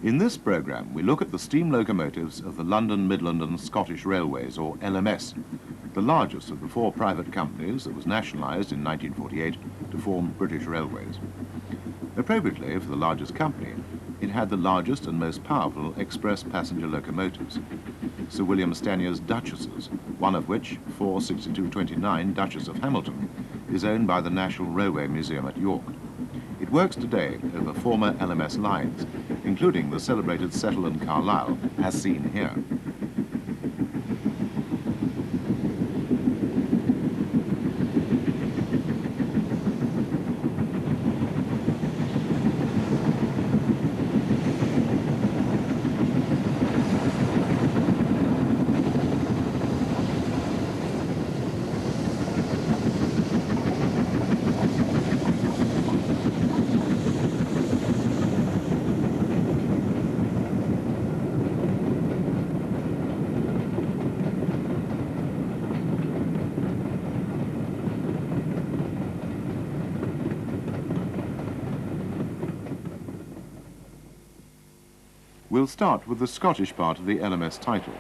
In this programme, we look at the steam locomotives of the London, Midland and Scottish Railways, or LMS, the largest of the four private companies that was nationalised in 1948 to form British Railways. Appropriately, for the largest company, it had the largest and most powerful express passenger locomotives, Sir William Stanier's Duchesses, one of which, 46229 Duchess of Hamilton, is owned by the National Railway Museum at York. It works today over former LMS lines, including the celebrated Settle and Carlisle, as seen here. We'll start with the Scottish part of the LMS title,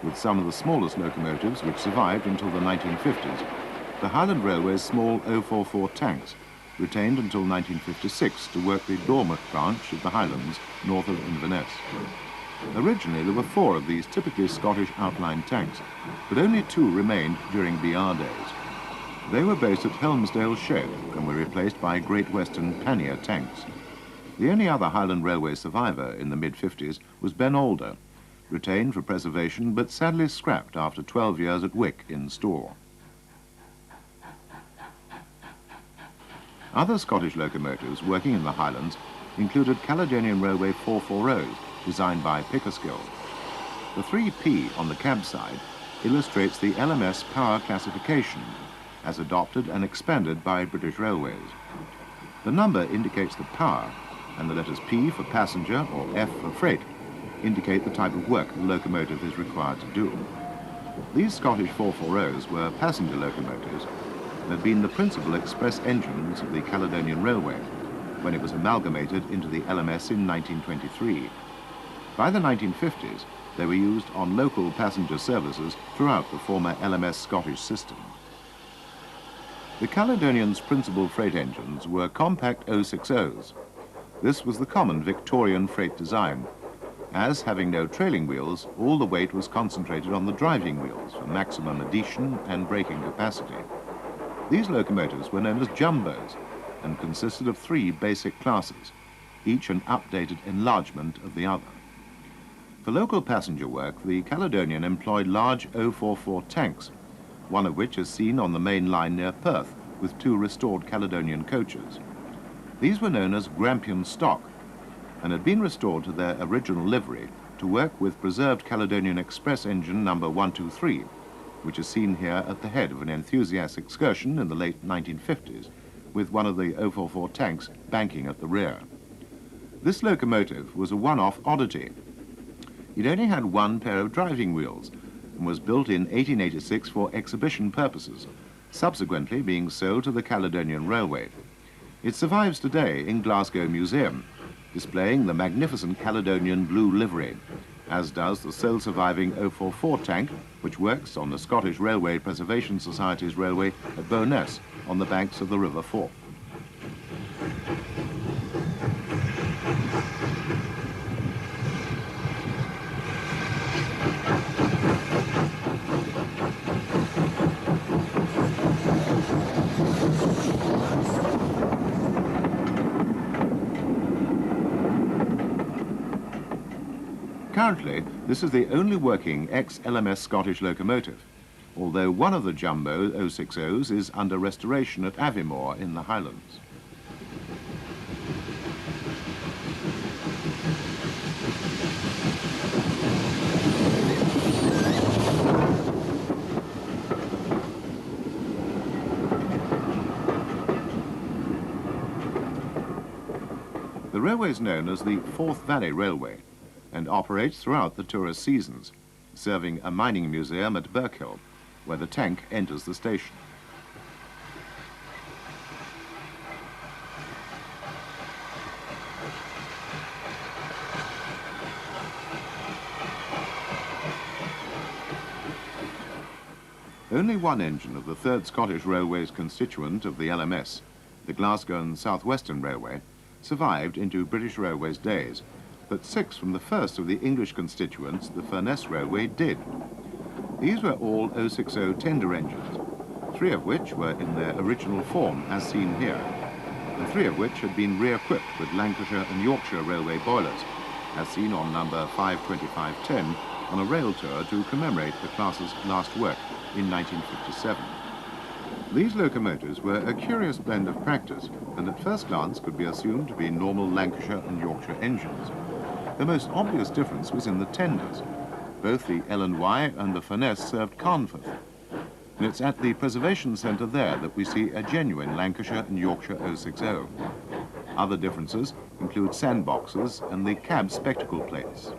with some of the smallest locomotives which survived until the 1950s, the Highland Railway's small 044 tanks, retained until 1956 to work the Dormont branch of the Highlands north of Inverness. Originally there were 4 of these typically Scottish outline tanks, but only 2 remained during BR days. They were based at Helmsdale Shed and were replaced by Great Western pannier tanks. The only other Highland Railway survivor in the mid-50s was Ben Alder, retained for preservation but sadly scrapped after 12 years at Wick in store. Other Scottish locomotives working in the Highlands included Caledonian Railway 440s, designed by Pickersgill. The 3P on the cab side illustrates the LMS power classification as adopted and expanded by British Railways. The number indicates the power, and the letters P for passenger or F for freight indicate the type of work the locomotive is required to do. These Scottish 440s were passenger locomotives and had been the principal express engines of the Caledonian Railway when it was amalgamated into the LMS in 1923. By the 1950s, they were used on local passenger services throughout the former LMS Scottish system. The Caledonian's principal freight engines were compact 060s. This was the common Victorian freight design, as, having no trailing wheels, all the weight was concentrated on the driving wheels for maximum adhesion and braking capacity. These locomotives were known as jumbos and consisted of 3 basic classes, each an updated enlargement of the other. For local passenger work, the Caledonian employed large 044 tanks, one of which is seen on the main line near Perth, with 2 restored Caledonian coaches. These were known as Grampian stock and had been restored to their original livery to work with preserved Caledonian Express engine number 123, which is seen here at the head of an enthusiast excursion in the late 1950s, with one of the 044 tanks banking at the rear. This locomotive was a one-off oddity. It only had 1 pair of driving wheels and was built in 1886 for exhibition purposes, subsequently being sold to the Caledonian Railway. It survives today in Glasgow Museum, displaying the magnificent Caledonian blue livery, as does the sole surviving 044 tank, which works on the Scottish Railway Preservation Society's railway at Bowness on the banks of the River Forth. Currently, this is the only working ex-LMS Scottish locomotive, although one of the jumbo 060s is under restoration at Aviemore in the Highlands. The railway is known as the Forth Valley Railway and operates throughout the tourist seasons, serving a mining museum at Birkhill, where the tank enters the station. Only one engine of the 3rd Scottish Railway's constituent of the LMS, the Glasgow and South Western Railway, survived into British Railways days, but 6 from the first of the English constituents, the Furness Railway, did. These were all 060 tender engines, 3 of which were in their original form as seen here, and 3 of which had been re-equipped with Lancashire and Yorkshire Railway boilers, as seen on number 52510 on a rail tour to commemorate the class's last work in 1957. These locomotives were a curious blend of practice and at first glance could be assumed to be normal Lancashire and Yorkshire engines. The most obvious difference was in the tenders. Both the L&Y and the Furness served Carnforth. And it's at the Preservation Centre there that we see a genuine Lancashire and Yorkshire 060. Other differences include sandboxes and the cab spectacle plates.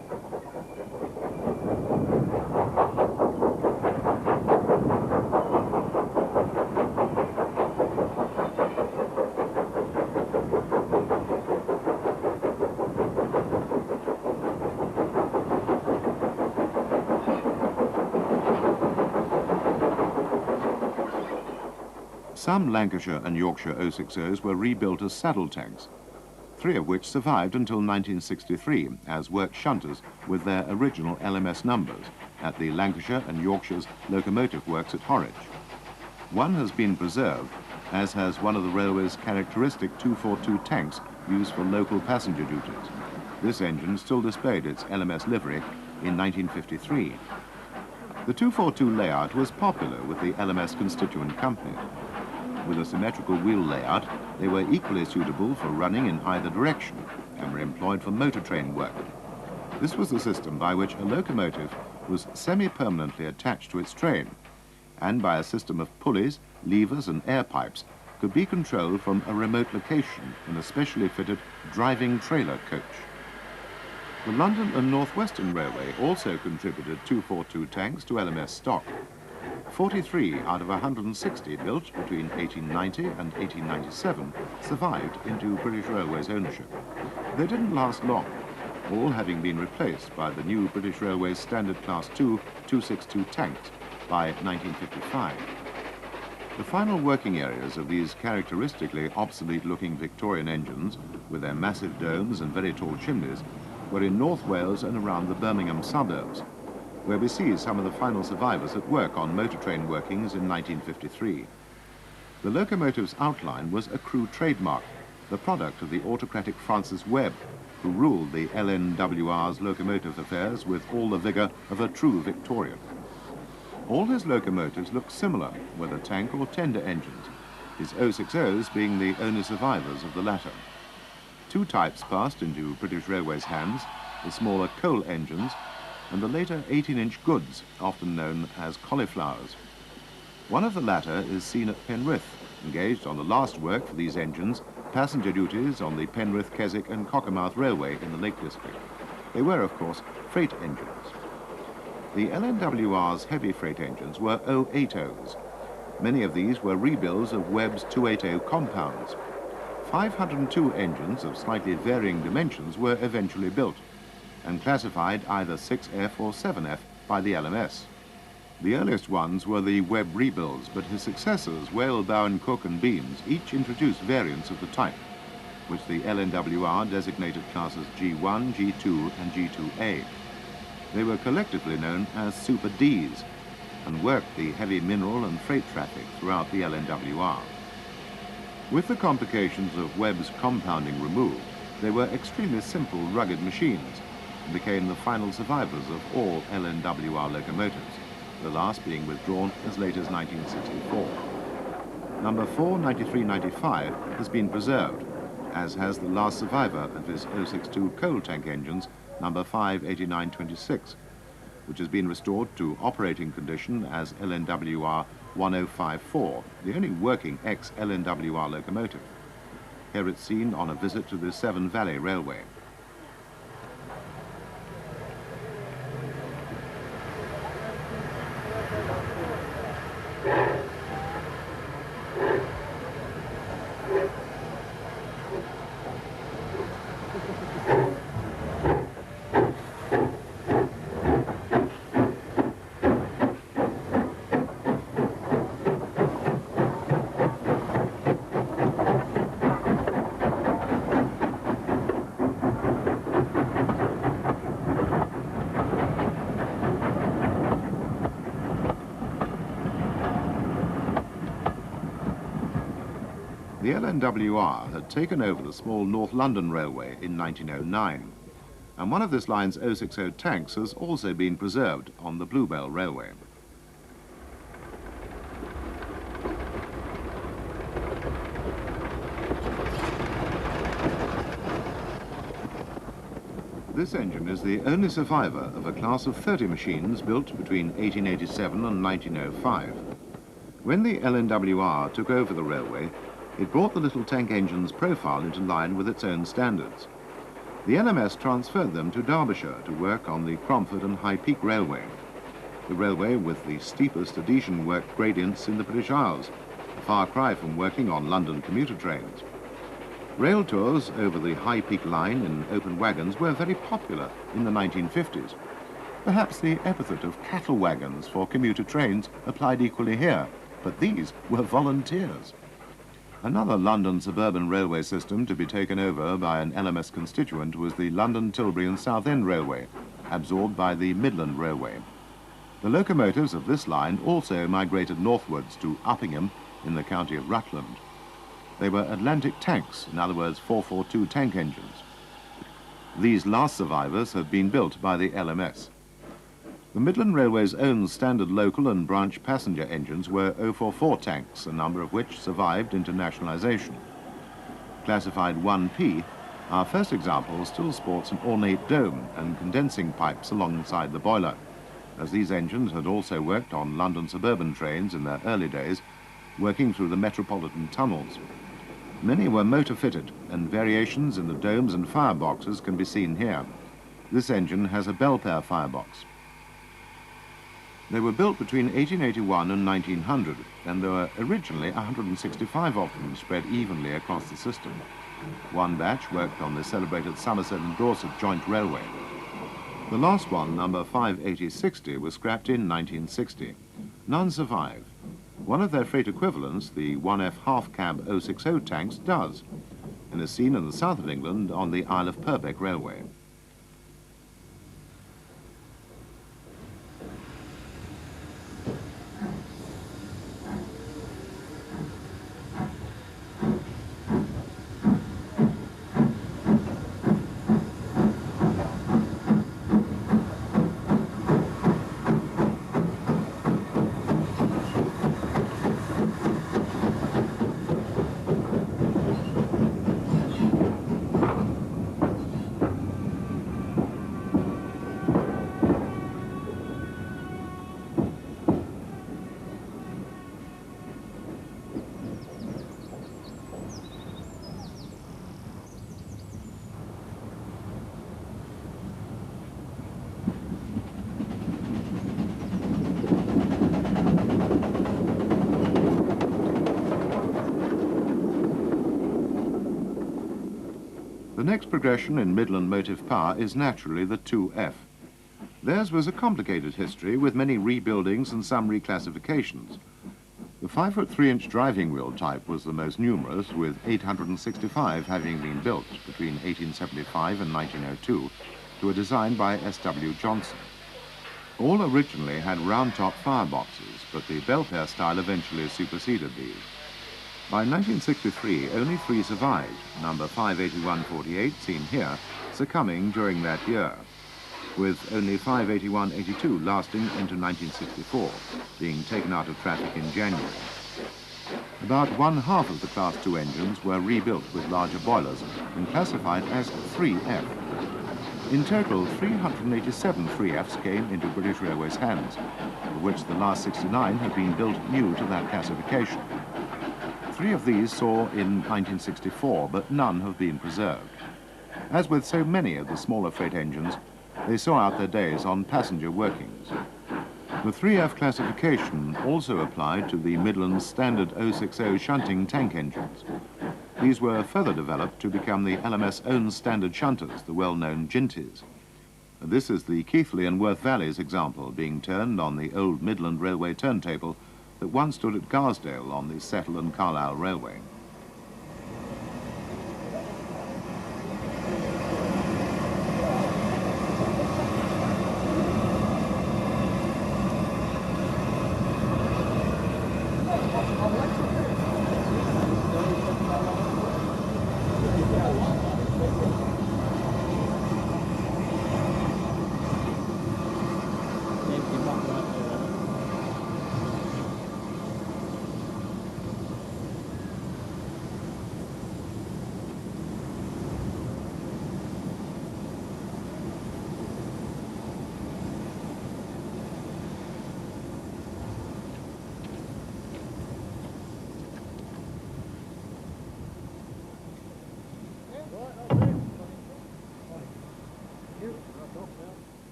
Some Lancashire and Yorkshire 060s were rebuilt as saddle tanks, 3 of which survived until 1963 as work shunters with their original LMS numbers at the Lancashire and Yorkshire's locomotive works at Horwich. One has been preserved, as has one of the railway's characteristic 242 tanks used for local passenger duties. This engine still displayed its LMS livery in 1953. The 242 layout was popular with the LMS constituent companies. With a symmetrical wheel layout, they were equally suitable for running in either direction and were employed for motor train work. This was the system by which a locomotive was semi-permanently attached to its train and by a system of pulleys, levers and air pipes could be controlled from a remote location in a specially fitted driving trailer coach. The London and North Western Railway also contributed 242 tanks to LMS stock. 43 out of 160 built between 1890 and 1897 survived into British Railways ownership. They didn't last long, all having been replaced by the new British Railways Standard Class 2 262 tanks by 1955. The final working areas of these characteristically obsolete-looking Victorian engines, with their massive domes and very tall chimneys, were in North Wales and around the Birmingham suburbs, where we see some of the final survivors at work on motor train workings in 1953. The locomotive's outline was a crew trademark, the product of the autocratic Francis Webb, who ruled the LNWR's locomotive affairs with all the vigour of a true Victorian. All his locomotives look similar, whether tank or tender engines, his 060s being the only survivors of the latter. 2 types passed into British Railways' hands, the smaller coal engines and the later 18-inch goods, often known as cauliflowers. One of the latter is seen at Penrith, engaged on the last work for these engines, passenger duties on the Penrith, Keswick and Cockermouth Railway in the Lake District. They were, of course, freight engines. The LNWR's heavy freight engines were 080s. Many of these were rebuilds of Webb's 280 compounds. 502 engines of slightly varying dimensions were eventually built and classified either 6F or 7F by the LMS. The earliest ones were the Webb rebuilds, but his successors, Whale, Bowen, Cook and Beams, each introduced variants of the type, which the LNWR designated classes G1, G2 and G2A. They were collectively known as Super Ds and worked the heavy mineral and freight traffic throughout the LNWR. With the complications of Webb's compounding removed, they were extremely simple, rugged machines and became the final survivors of all LNWR locomotives, the last being withdrawn as late as 1964. Number 49395 has been preserved, as has the last survivor of his 062 coal tank engines, number 58926, which has been restored to operating condition as LNWR 1054, the only working ex-LNWR locomotive. Here it's seen on a visit to the Severn Valley Railway. The LNWR had taken over the small North London Railway in 1909, and one of this line's 060 tanks has also been preserved on the Bluebell Railway. This engine is the only survivor of a class of 30 machines built between 1887 and 1905. When the LNWR took over the railway, it brought the little tank engine's profile into line with its own standards. The LMS transferred them to Derbyshire to work on the Cromford and High Peak Railway, the railway with the steepest adhesion work gradients in the British Isles, a far cry from working on London commuter trains. Rail tours over the High Peak line in open wagons were very popular in the 1950s. Perhaps the epithet of cattle wagons for commuter trains applied equally here, but these were volunteers. Another London suburban railway system to be taken over by an LMS constituent was the London, Tilbury and Southend Railway, absorbed by the Midland Railway. The locomotives of this line also migrated northwards to Uppingham in the county of Rutland. They were Atlantic tanks, in other words 442 tank engines. These last survivors have been built by the LMS. The Midland Railway's own standard local and branch passenger engines were 044 tanks, a number of which survived into nationalisation. Classified 1P, our first example still sports an ornate dome and condensing pipes alongside the boiler, as these engines had also worked on London suburban trains in their early days, working through the metropolitan tunnels. Many were motor-fitted, and variations in the domes and fireboxes can be seen here. This engine has a Belpaire firebox. They were built between 1881 and 1900, and there were originally 165 of them spread evenly across the system. One batch worked on the celebrated Somerset and Dorset Joint Railway. The last one, number 58060, was scrapped in 1960. None survive. One of their freight equivalents, the 1F half-cab 060 tanks, does, and is seen in the south of England on the Isle of Purbeck Railway. The next progression in Midland motive power is naturally the 2F. Theirs was a complicated history with many rebuildings and some reclassifications. The 5'3" driving wheel type was the most numerous, with 865 having been built between 1875 and 1902 to a design by S.W. Johnson. All originally had round-top fireboxes, but the Belpaire style eventually superseded these. By 1963, only 3 survived, number 58148, seen here, succumbing during that year, with only 58182 lasting into 1964, being taken out of traffic in January. About one half of the Class 2 engines were rebuilt with larger boilers and classified as 3F. In total, 387 3Fs came into British Railways' hands, of which the last 69 had been built new to that classification. 3 of these saw in 1964, but none have been preserved. As with so many of the smaller freight engines, they saw out their days on passenger workings. The 3F classification also applied to the Midland's standard 060 shunting tank engines. These were further developed to become the LMS' own standard shunters, the well-known Ginties. This is the Keighley and Worth Valleys example being turned on the old Midland Railway turntable that once stood at Garsdale on the Settle and Carlisle Railway.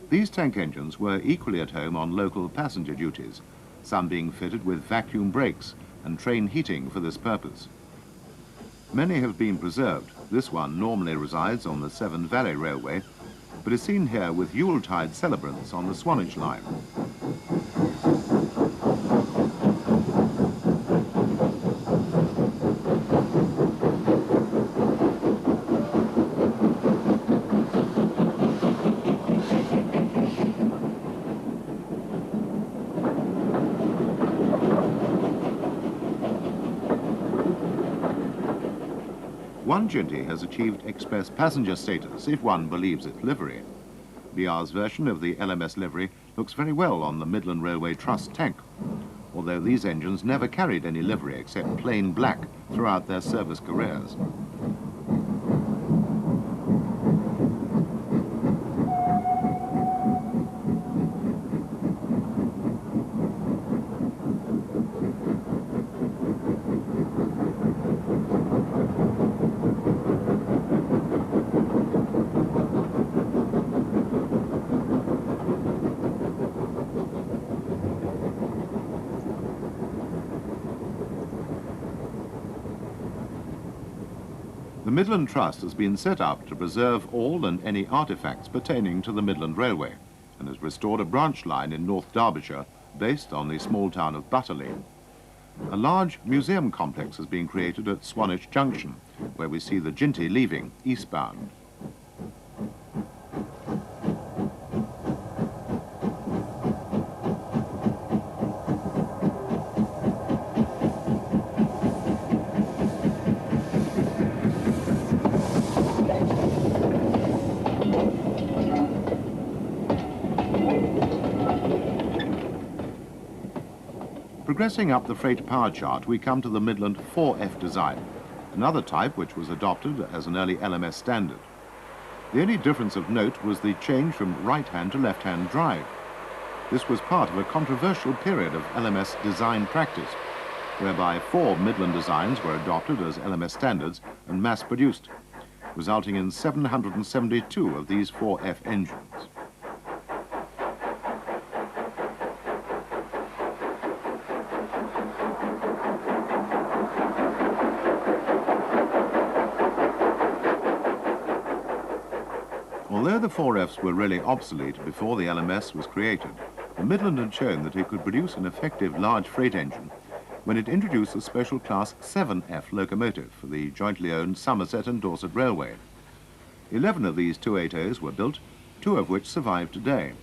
These tank engines were equally at home on local passenger duties, some being fitted with vacuum brakes and train heating for this purpose. Many have been preserved. This one normally resides on the Severn Valley Railway, but is seen here with Yuletide celebrants on the Swanage line. One Jinty has achieved express passenger status, if one believes its livery. BR's version of the LMS livery looks very well on the Midland Railway Trust tank, although these engines never carried any livery except plain black throughout their service careers. The Midland Trust has been set up to preserve all and any artefacts pertaining to the Midland Railway and has restored a branch line in North Derbyshire based on the small town of Butterley. A large museum complex has been created at Swanage Junction, where we see the Jinty leaving eastbound. Progressing up the freight power chart, we come to the Midland 4F design, another type which was adopted as an early LMS standard. The only difference of note was the change from right-hand to left-hand drive. This was part of a controversial period of LMS design practice, whereby 4 Midland designs were adopted as LMS standards and mass-produced, resulting in 772 of these 4F engines. Although the 4Fs were really obsolete before the LMS was created, the Midland had shown that it could produce an effective large freight engine when it introduced a special Class 7F locomotive for the jointly owned Somerset and Dorset Railway. 11 of these 280s were built, 2 of which survive today.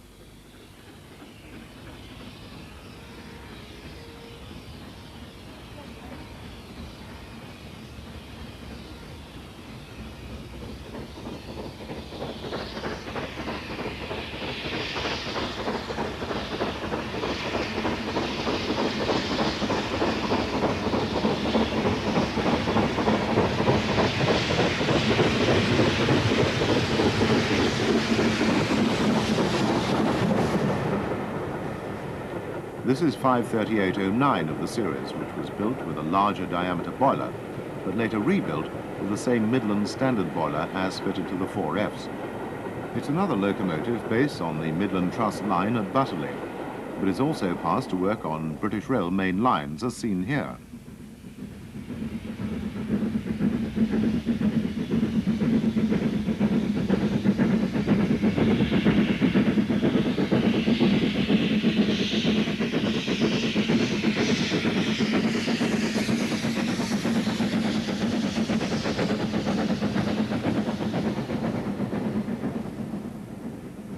This is 53809 of the series, which was built with a larger diameter boiler, but later rebuilt with the same Midland standard boiler as fitted to the 4Fs. It's another locomotive based on the Midland Trust line at Butterley, but is also passed to work on British Rail main lines, as seen here.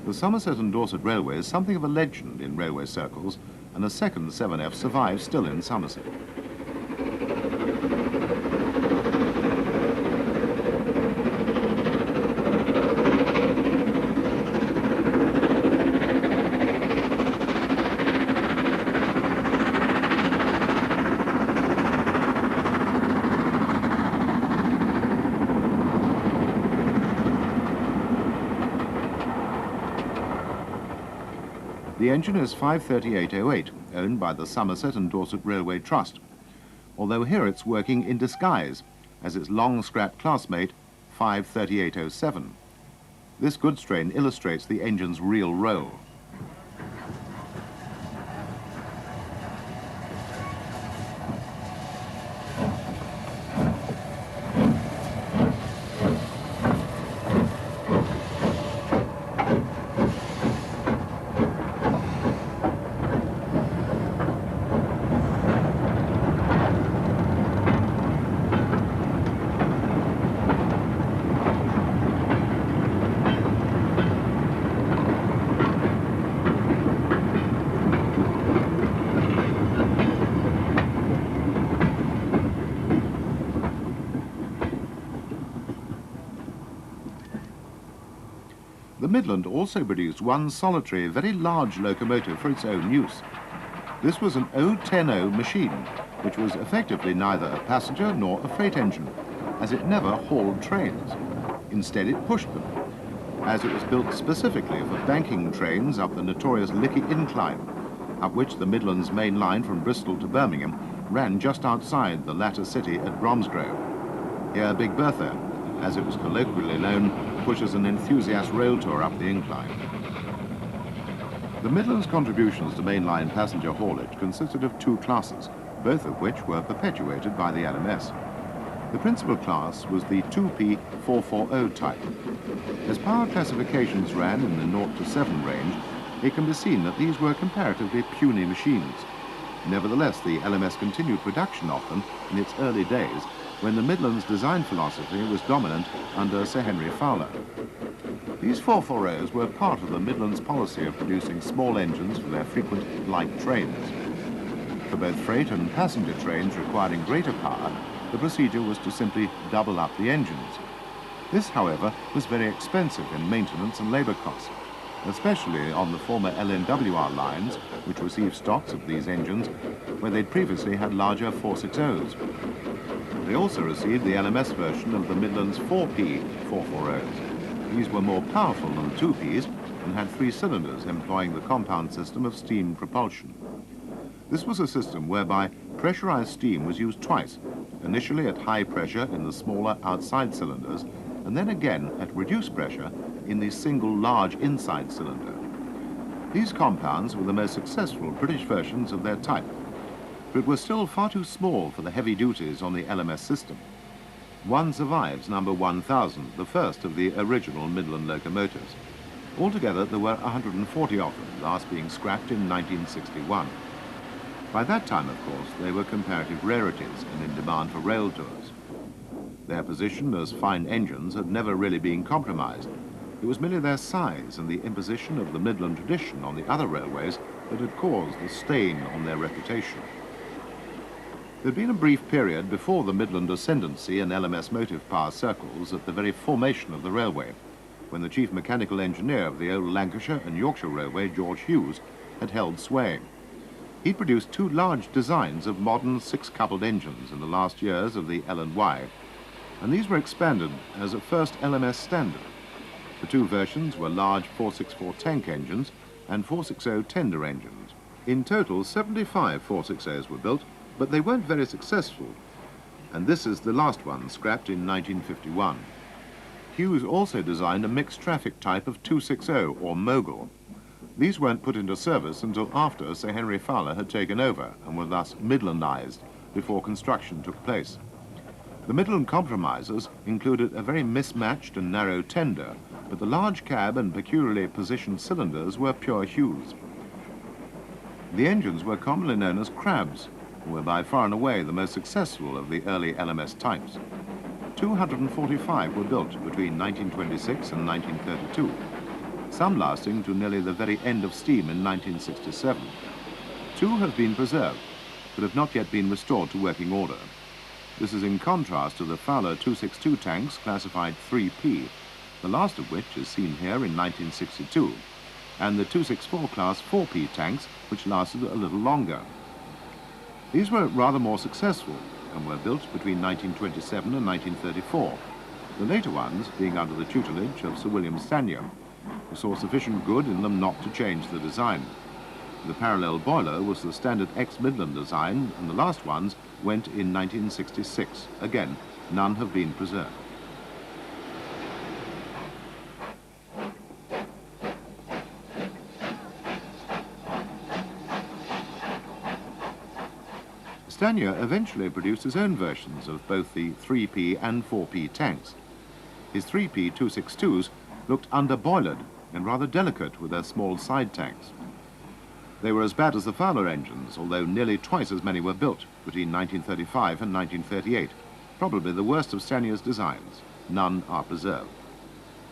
The Somerset and Dorset Railway is something of a legend in railway circles, and a second 7F survives still in Somerset. The engine is 53808, owned by the Somerset and Dorset Railway Trust, although here it's working in disguise as its long-scrap classmate 53807. This goods train illustrates the engine's real role. The Midland also produced one solitary, very large locomotive for its own use. This was an O-10O machine, which was effectively neither a passenger nor a freight engine, as it never hauled trains. Instead, it pushed them, as it was built specifically for banking trains up the notorious Lickey Incline, up which the Midland's main line from Bristol to Birmingham ran just outside the latter city at Bromsgrove. Here, Big Bertha, as it was colloquially known, pushes an enthusiast rail tour up the incline. The Midland's contributions to mainline passenger haulage consisted of two classes, both of which were perpetuated by the LMS. The principal class was the 2P 440 type. As power classifications ran in the 0 to 7 range, it can be seen that these were comparatively puny machines. Nevertheless, the LMS continued production of them in its early days, when the Midland's design philosophy was dominant under Sir Henry Fowler. These 440s were part of the Midland's policy of producing small engines for their frequent light trains. For both freight and passenger trains requiring greater power, the procedure was to simply double up the engines. This, however, was very expensive in maintenance and labour costs, especially on the former LNWR lines, which received stocks of these engines, where they'd previously had larger 460s. They also received the LMS version of the Midland's 4P 440s. These were more powerful than 2Ps and had 3 cylinders employing the compound system of steam propulsion. This was a system whereby pressurized steam was used twice, initially at high pressure in the smaller outside cylinders, and then again at reduced pressure in the single large inside cylinder. These compounds were the most successful British versions of their type, but were still far too small for the heavy duties on the LMS system. One survives number 1000, the first of the original Midland locomotives. Altogether, there were 140 of them, last being scrapped in 1961. By that time, of course, they were comparative rarities and in demand for rail tours. Their position as fine engines had never really been compromised. It was merely their size and the imposition of the Midland tradition on the other railways that had caused the stain on their reputation. There had been a brief period before the Midland ascendancy in LMS motive power circles at the very formation of the railway, when the chief mechanical engineer of the old Lancashire and Yorkshire Railway, George Hughes, had held sway. He produced 2 large designs of modern 6-coupled engines in the last years of the L&Y, and these were expanded as a first LMS standard. The 2 versions were large 464 tank engines and 460 tender engines. In total, 75 460s were built, but they weren't very successful, and this is the last one, scrapped in 1951. Hughes also designed a mixed traffic type of 260, or Mogul. These weren't put into service until after Sir Henry Fowler had taken over and were thus Midlandized before construction took place. The Midland compromisers included a very mismatched and narrow tender, but the large cab and peculiarly positioned cylinders were pure Hughes. The engines were commonly known as crabs, and were by far and away the most successful of the early LMS types. 245 were built between 1926 and 1932, some lasting to nearly the very end of steam in 1967. 2 have been preserved, but have not yet been restored to working order. This is in contrast to the Fowler 262 tanks classified 3P, the last of which is seen here in 1962, and the 264 class 4P tanks, which lasted a little longer. These were rather more successful and were built between 1927 and 1934, the later ones being under the tutelage of Sir William Stanier, who saw sufficient good in them not to change the design. The parallel boiler was the standard ex-Midland design, and the last ones went in 1966. Again, none have been preserved. Stanier eventually produced his own versions of both the 3P and 4P tanks. His 3P 262s looked underboilered and rather delicate with their small side tanks. They were as bad as the Fowler engines, although nearly twice as many were built between 1935 and 1938, probably the worst of Stanier's designs. None are preserved.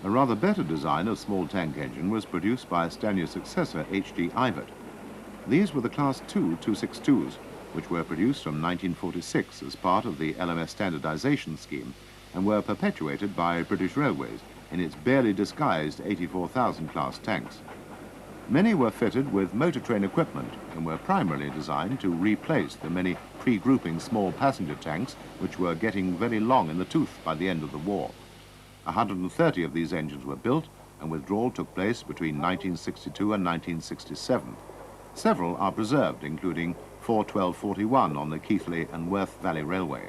A rather better design of small tank engine was produced by Stanier's successor, H.G. Ivett. These were the Class II 262s, which were produced from 1946 as part of the LMS standardization scheme and were perpetuated by British Railways in its barely disguised 84,000 class tanks. Many were fitted with motor train equipment and were primarily designed to replace the many pre-grouping small passenger tanks which were getting very long in the tooth by the end of the war. 130 of these engines were built, and withdrawal took place between 1962 and 1967. Several are preserved, including 41241 on the Keighley and Worth Valley Railway.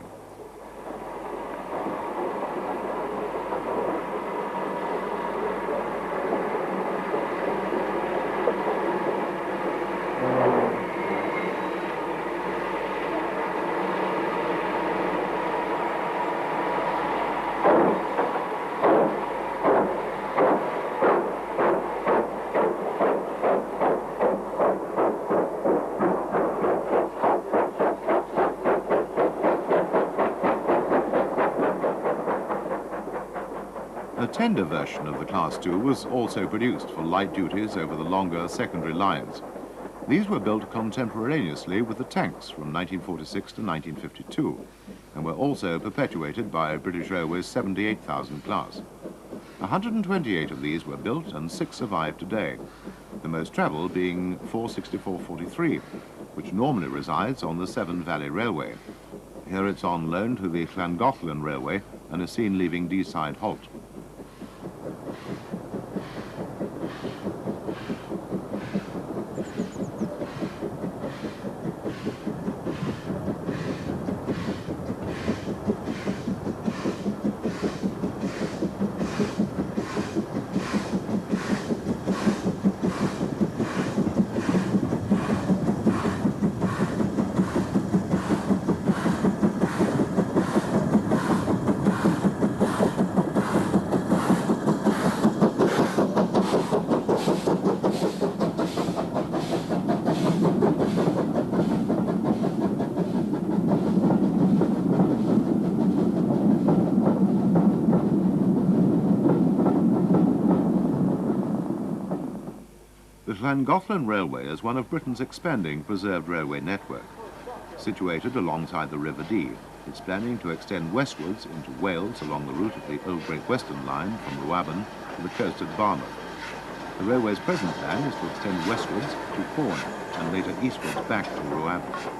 A tender version of the Class II was also produced for light duties over the longer secondary lines. These were built contemporaneously with the tanks from 1946 to 1952 and were also perpetuated by British Railways 78,000 class. 128 of these were built and 6 survive today, the most travelled being 46443, which normally resides on the Severn Valley Railway. Here it's on loan to the Llangollen Railway and is seen leaving Deeside Halt. The Llangollen Railway is one of Britain's expanding preserved railway network. Situated alongside the River Dee, it's planning to extend westwards into Wales along the route of the Old Great Western Line from Rhuaben to the coast at Barmouth. The railway's present plan is to extend westwards to Corn and later eastwards back to Rhuaben.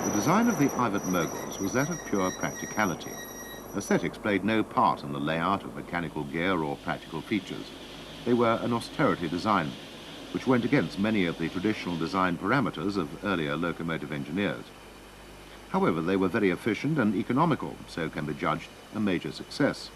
The design of the Ivett moguls was that of pure practicality. Aesthetics played no part in the layout of mechanical gear or practical features. They were an austerity design, which went against many of the traditional design parameters of earlier locomotive engineers. However, they were very efficient and economical, so can be judged a major success.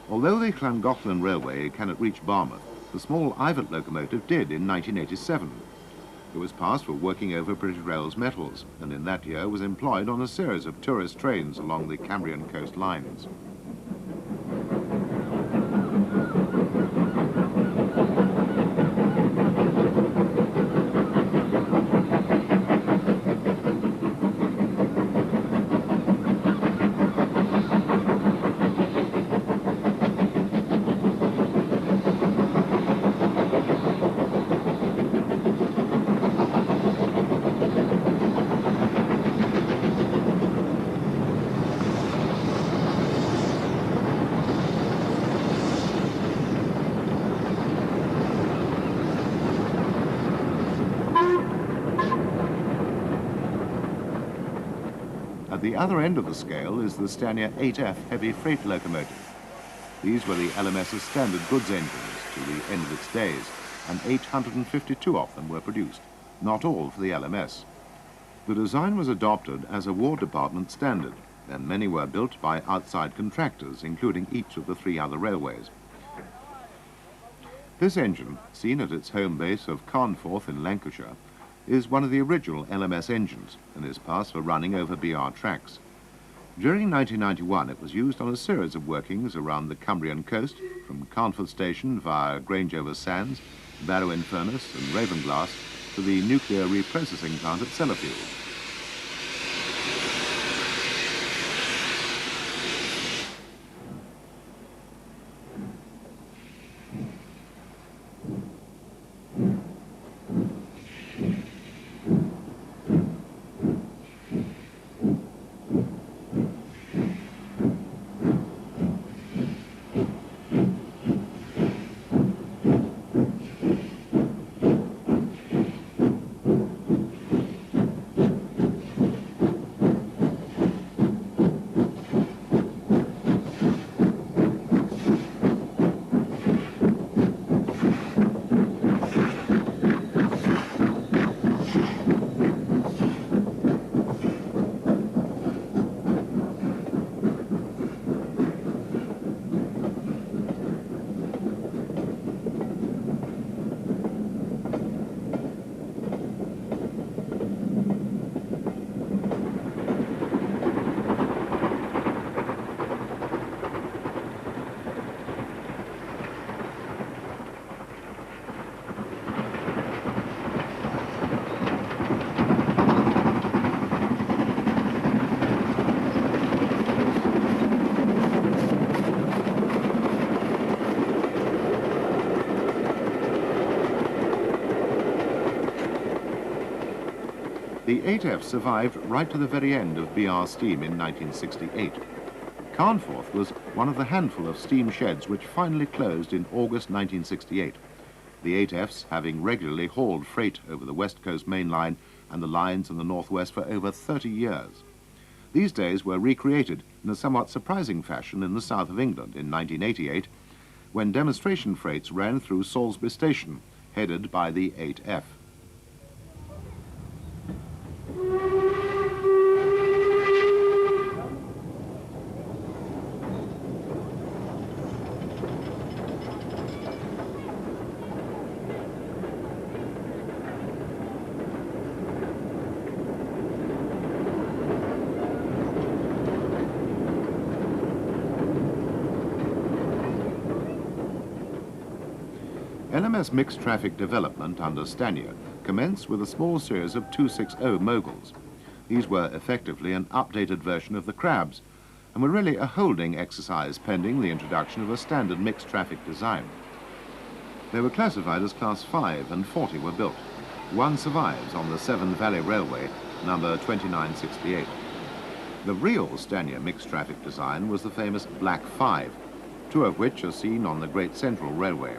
Although the Llangollen Railway cannot reach Barmouth, the small Ivett locomotive did in 1987. It was passed for working over British Rail's metals, and in that year was employed on a series of tourist trains along the Cambrian coast lines. At the other end of the scale is the Stania 8F heavy freight locomotive. These were the LMS's standard goods engines to the end of its days, and 852 of them were produced, not all for the LMS. The design was adopted as a War Department standard, and many were built by outside contractors, including each of the 3 other railways. This engine, seen at its home base of Carnforth in Lancashire, is one of the original LMS engines and is passed for running over BR tracks. During 1991, it was used on a series of workings around the Cumbrian coast, from Carnforth Station via Grangeover Sands, Barrow-in-Furness and Ravenglass to the nuclear reprocessing plant at Sellafield. The 8F survived right to the very end of BR steam in 1968. Carnforth was one of the handful of steam sheds which finally closed in August 1968, the 8Fs having regularly hauled freight over the West Coast Main Line and the lines in the northwest for over 30 years. These days were recreated in a somewhat surprising fashion in the south of England in 1988, when demonstration freights ran through Salisbury Station, headed by the 8F. LMS mixed traffic development under Stania commenced with a small series of 260 moguls. These were effectively an updated version of the Crabs and were really a holding exercise pending the introduction of a standard mixed traffic design. They were classified as Class 5 and 40 were built. One survives on the Severn Valley Railway, number 2968. The real Stania mixed traffic design was the famous Black 5, 2 of which are seen on the Great Central Railway.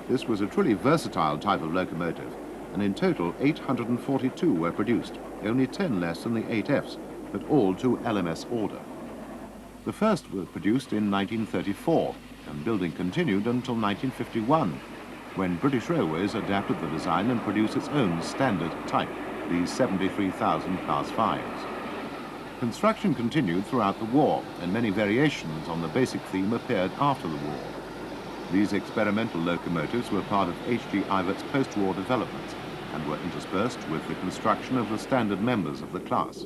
This was a truly versatile type of locomotive, and in total 842 were produced, only 10 less than the 8Fs, but all to LMS order. The first was produced in 1934, and building continued until 1951, when British Railways adapted the design and produced its own standard type, the 73,000 Class 5s. Construction continued throughout the war, and many variations on the basic theme appeared after the war. These experimental locomotives were part of H.G. Ivert's post-war developments and were interspersed with the construction of the standard members of the class.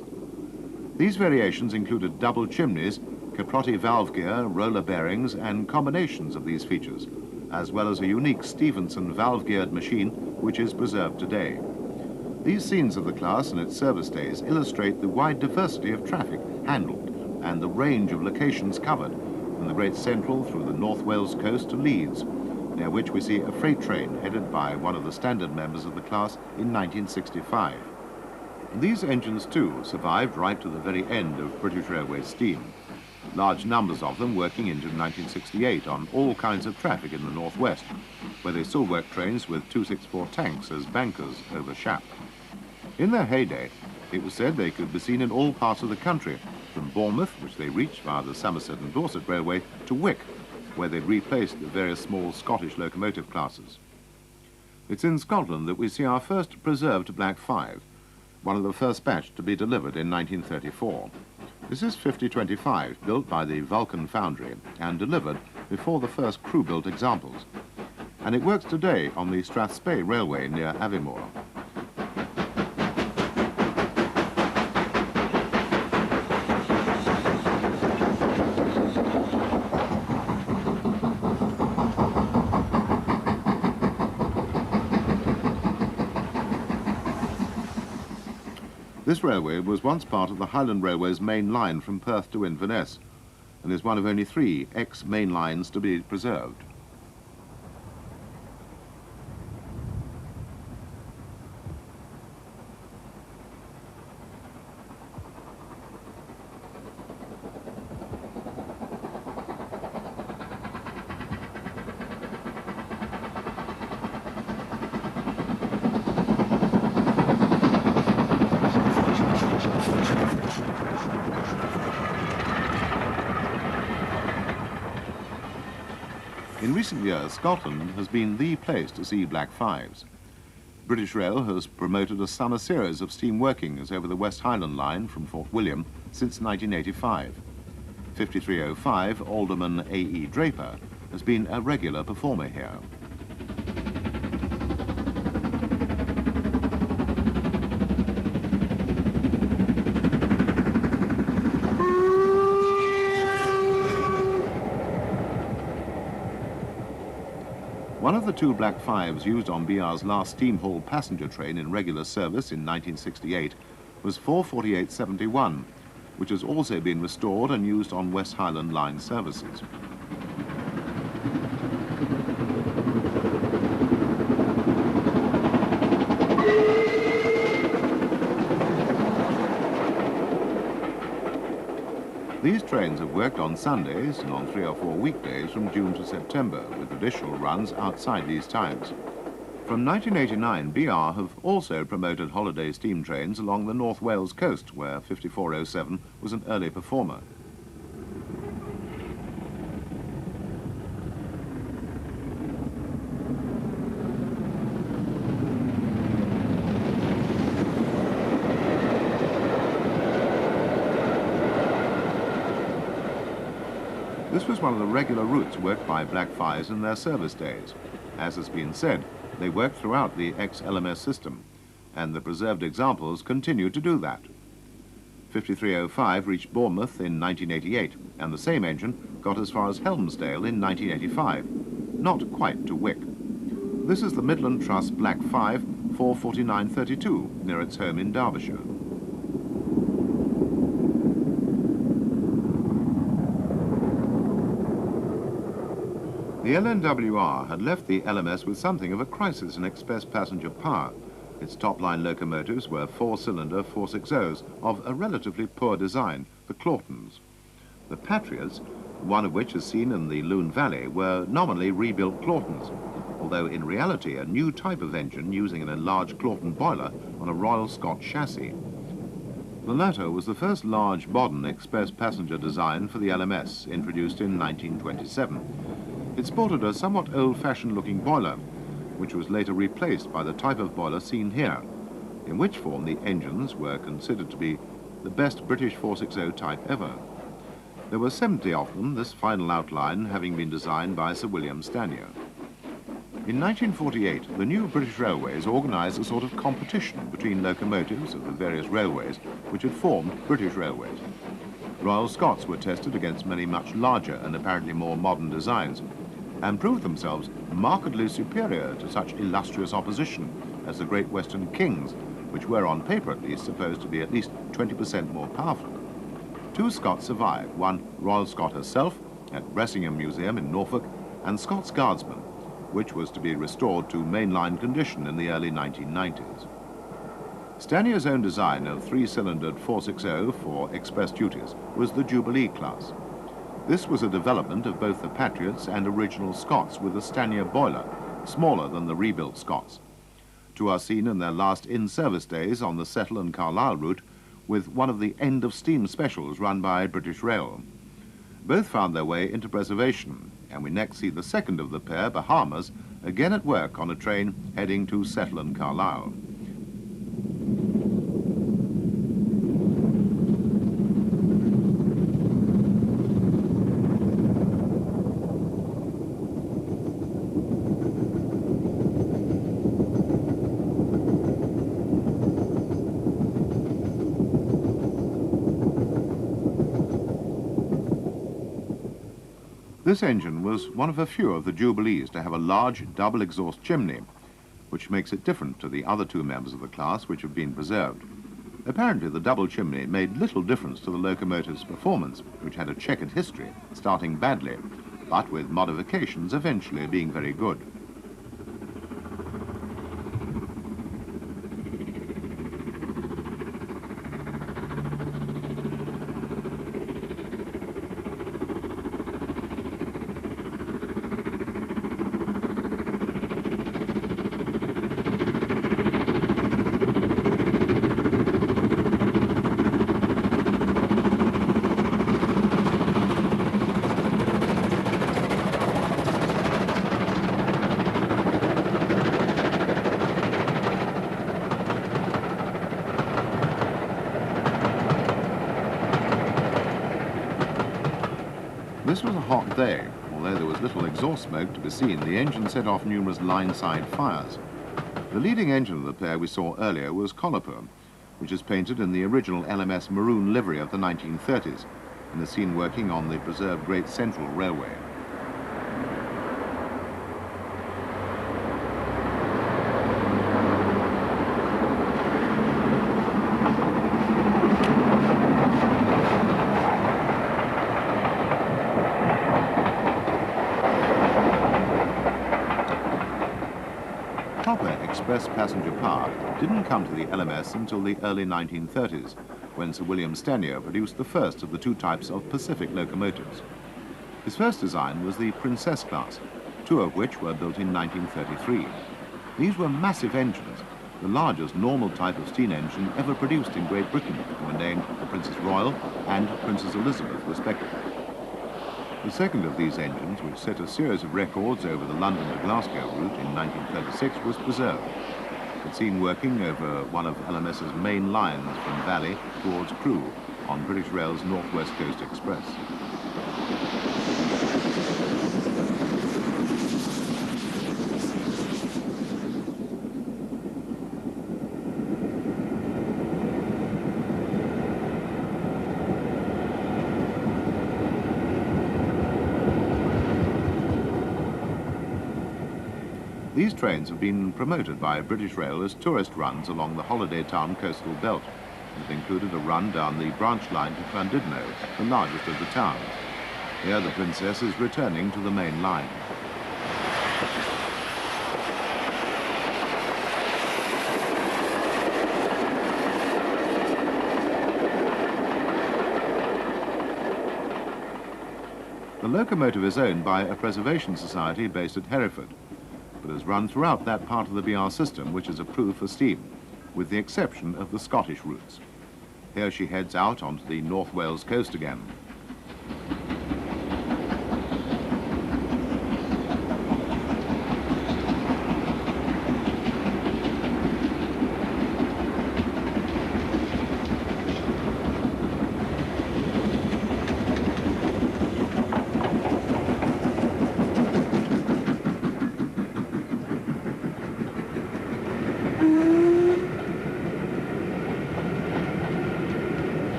These variations included double chimneys, Caprotti valve gear, roller bearings, and combinations of these features, as well as a unique Stephenson valve-geared machine which is preserved today. These scenes of the class and its service days illustrate the wide diversity of traffic handled and the range of locations covered, from the Great Central through the North Wales coast to Leeds, near which we see a freight train headed by one of the standard members of the class in 1965. These engines, too, survived right to the very end of British Railways steam, large numbers of them working into 1968 on all kinds of traffic in the northwest, where they still work trains with 264 tanks as bankers over Shap. In their heyday, It was said they could be seen in all parts of the country, from Bournemouth, which they reached via the Somerset and Dorset Railway, to Wick, where they'd replaced the various small Scottish locomotive classes. It's in Scotland that we see our first preserved Black 5, one of the first batch to be delivered in 1934. This is 5025, built by the Vulcan Foundry and delivered before the first crew-built examples. And it works today on the Strathspey Railway near Aviemore. This railway was once part of the Highland Railway's main line from Perth to Inverness, and is one of only 3 ex-main lines to be preserved. In recent years, Scotland has been the place to see Black 5s. British Rail has promoted a summer series of steam workings over the West Highland Line from Fort William since 1985. 5305 Alderman A.E. Draper has been a regular performer here. One of the 2 Black 5s used on BR's last steam haul passenger train in regular service in 1968 was 44871, which has also been restored and used on West Highland Line services. These trains have worked on Sundays and on 3 or 4 weekdays from June to September, with additional runs outside these times. From 1989, BR have also promoted holiday steam trains along the North Wales coast, where 5407 was an early performer. This was one of the regular routes worked by Black 5s in their service days. As has been said, they worked throughout the ex-LMS system, and the preserved examples continue to do that. 5305 reached Bournemouth in 1988, and the same engine got as far as Helmsdale in 1985, not quite to Wick. This is the Midland Trust Black 5 44932, near its home in Derbyshire. The LNWR had left the LMS with something of a crisis in express passenger power. Its top-line locomotives were 4-cylinder 460s of a relatively poor design, the Claughtons. The Patriots, one of which is seen in the Lune Valley, were nominally rebuilt Claughtons, although in reality a new type of engine using an enlarged Claughton boiler on a Royal Scot chassis. The latter was the first large modern express passenger design for the LMS, introduced in 1927. It sported a somewhat old-fashioned looking boiler, which was later replaced by the type of boiler seen here, in which form the engines were considered to be the best British 460 type ever. There were 70 of them, this final outline having been designed by Sir William Stanier. In 1948, the new British Railways organised a sort of competition between locomotives of the various railways which had formed British Railways. Royal Scots were tested against many much larger and apparently more modern designs, and proved themselves markedly superior to such illustrious opposition as the Great Western Kings, which were on paper at least supposed to be at least 20% more powerful. 2 Scots survived, one Royal Scot herself at Bressingham Museum in Norfolk, and Scots Guardsman, which was to be restored to mainline condition in the early 1990s. Stanier's own design of 3-cylindered 460 for express duties was the Jubilee class. This was a development of both the Patriots and original Scots with a Stanier boiler, smaller than the rebuilt Scots. Two are seen in their last in-service days on the Settle and Carlisle route with one of the end-of-steam specials run by British Rail. Both found their way into preservation, and we next see the second of the pair, Bahamas, again at work on a train heading to Settle and Carlisle. This engine was one of a few of the Jubilees to have a large double exhaust chimney, which makes it different to the other two members of the class which have been preserved. Apparently the double chimney made little difference to the locomotive's performance, which had a checkered history, starting badly, but with modifications eventually being very good. This was a hot day. Although there was little exhaust smoke to be seen, the engine set off numerous line-side fires. The leading engine of the pair we saw earlier was Coliper, which is painted in the original LMS maroon livery of the 1930s and is seen working on the preserved Great Central Railway. Proper express passenger power didn't come to the LMS until the early 1930s, when Sir William Stanier produced the first of the two types of Pacific locomotives. His first design was the Princess class, two of which were built in 1933. These were massive engines, the largest normal type of steam engine ever produced in Great Britain, and were named the Princess Royal and Princess Elizabeth, respectively. The second of these engines, which set a series of records over the London to Glasgow route in 1936, was preserved. It's seen working over one of LMS's main lines from Valley towards Crewe on British Rail's North West Coast Express. These trains have been promoted by British Rail as tourist runs along the holiday town coastal belt, and have included a run down the branch line to Llandudno, the largest of the towns. Here the Princess is returning to the main line. The locomotive is owned by a preservation society based at Hereford, but has run throughout that part of the BR system which is approved for steam, with the exception of the Scottish routes. Here she heads out onto the North Wales coast again.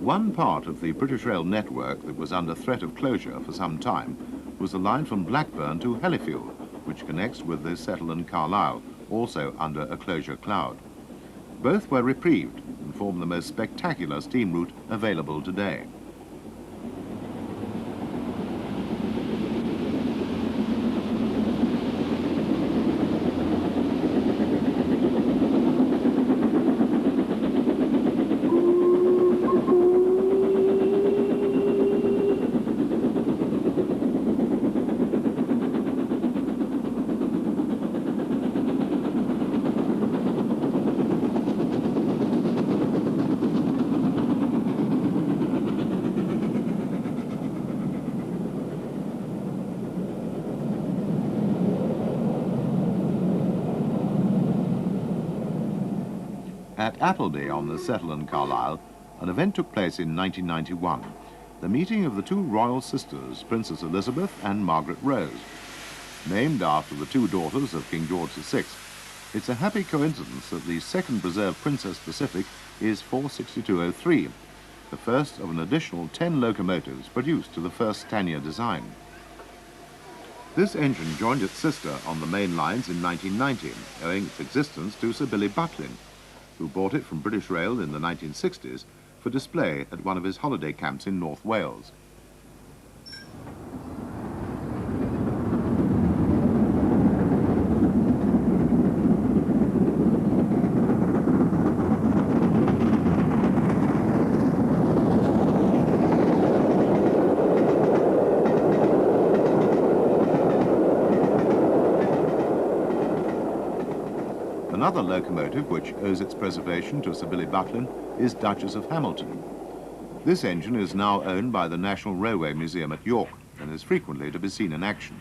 One part of the British Rail network that was under threat of closure for some time was the line from Blackburn to Hellifield, which connects with the Settle and Carlisle, also under a closure cloud. Both were reprieved and form the most spectacular steam route available today. At Appleby on the Settle and Carlisle, an event took place in 1991, the meeting of the two royal sisters, Princess Elizabeth and Margaret Rose. Named after the two daughters of King George VI, it's a happy coincidence that the second preserved Princess Pacific is 46203, the first of an additional 10 locomotives produced to the first Stanier design. This engine joined its sister on the main lines in 1990, owing its existence to Sir Billy Butlin, who bought it from British Rail in the 1960s for display at one of his holiday camps in North Wales. Another locomotive which owes its preservation to Sir Billy Butlin is Duchess of Hamilton. This engine is now owned by the National Railway Museum at York and is frequently to be seen in action.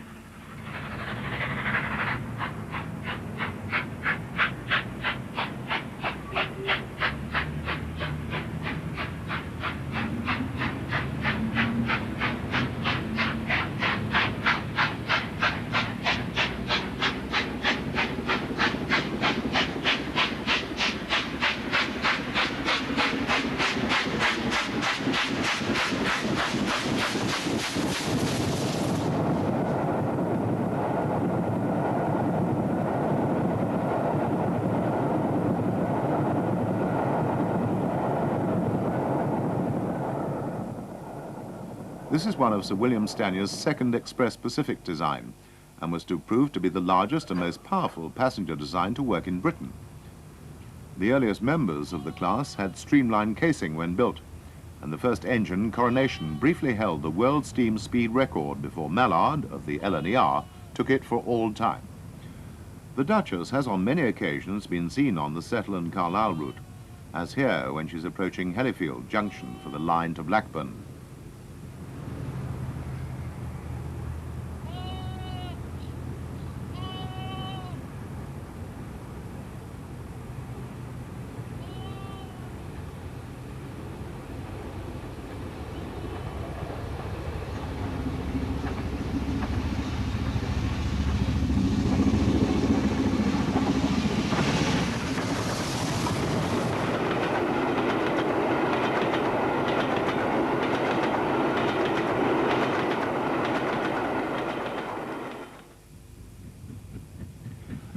This is one of Sir William Stanier's second Express Pacific design and was to prove to be the largest and most powerful passenger design to work in Britain. The earliest members of the class had streamlined casing when built, and the first engine, Coronation, briefly held the world steam speed record before Mallard of the LNER took it for all time. The Duchess has on many occasions been seen on the Settle and Carlisle route, as here when she's approaching Hellifield Junction for the line to Blackburn.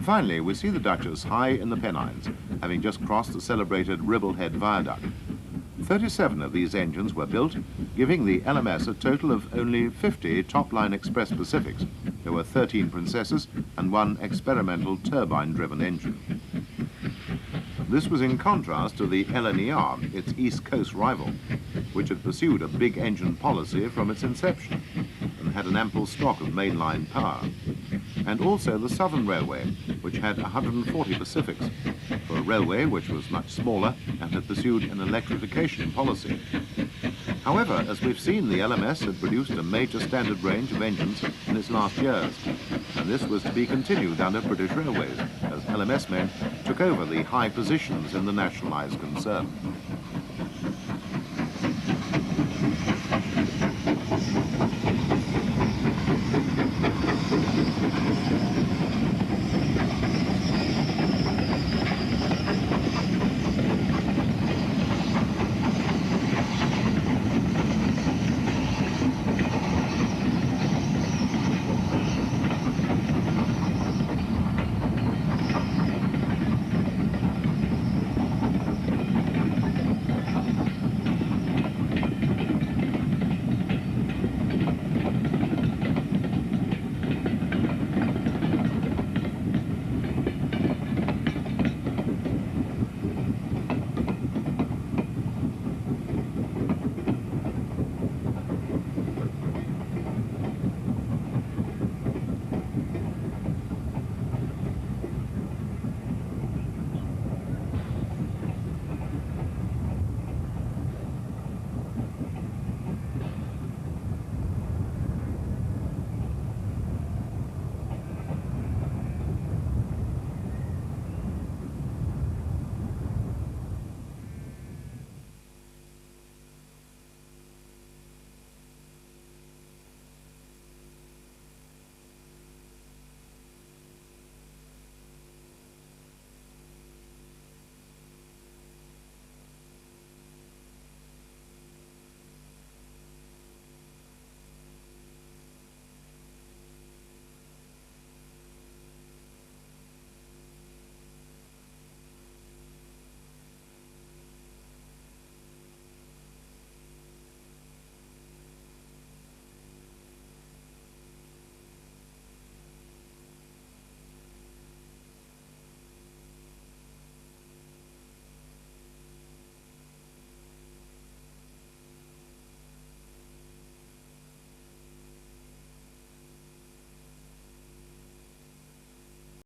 Finally, we see the Duchess high in the Pennines, having just crossed the celebrated Ribble Head Viaduct. 37 of these engines were built, giving the LMS a total of only 50 top-line Express Pacifics. There were 13 Princesses and one experimental turbine-driven engine. This was in contrast to the LNER, its East Coast rival, which had pursued a big engine policy from its inception and had an ample stock of mainline power, and also the Southern Railway, which had 140 Pacifics, for a railway which was much smaller and had pursued an electrification policy. However, as we've seen, the LMS had produced a major standard range of engines in its last years, and this was to be continued under British Railways, as LMS men took over the high positions in the nationalised concern.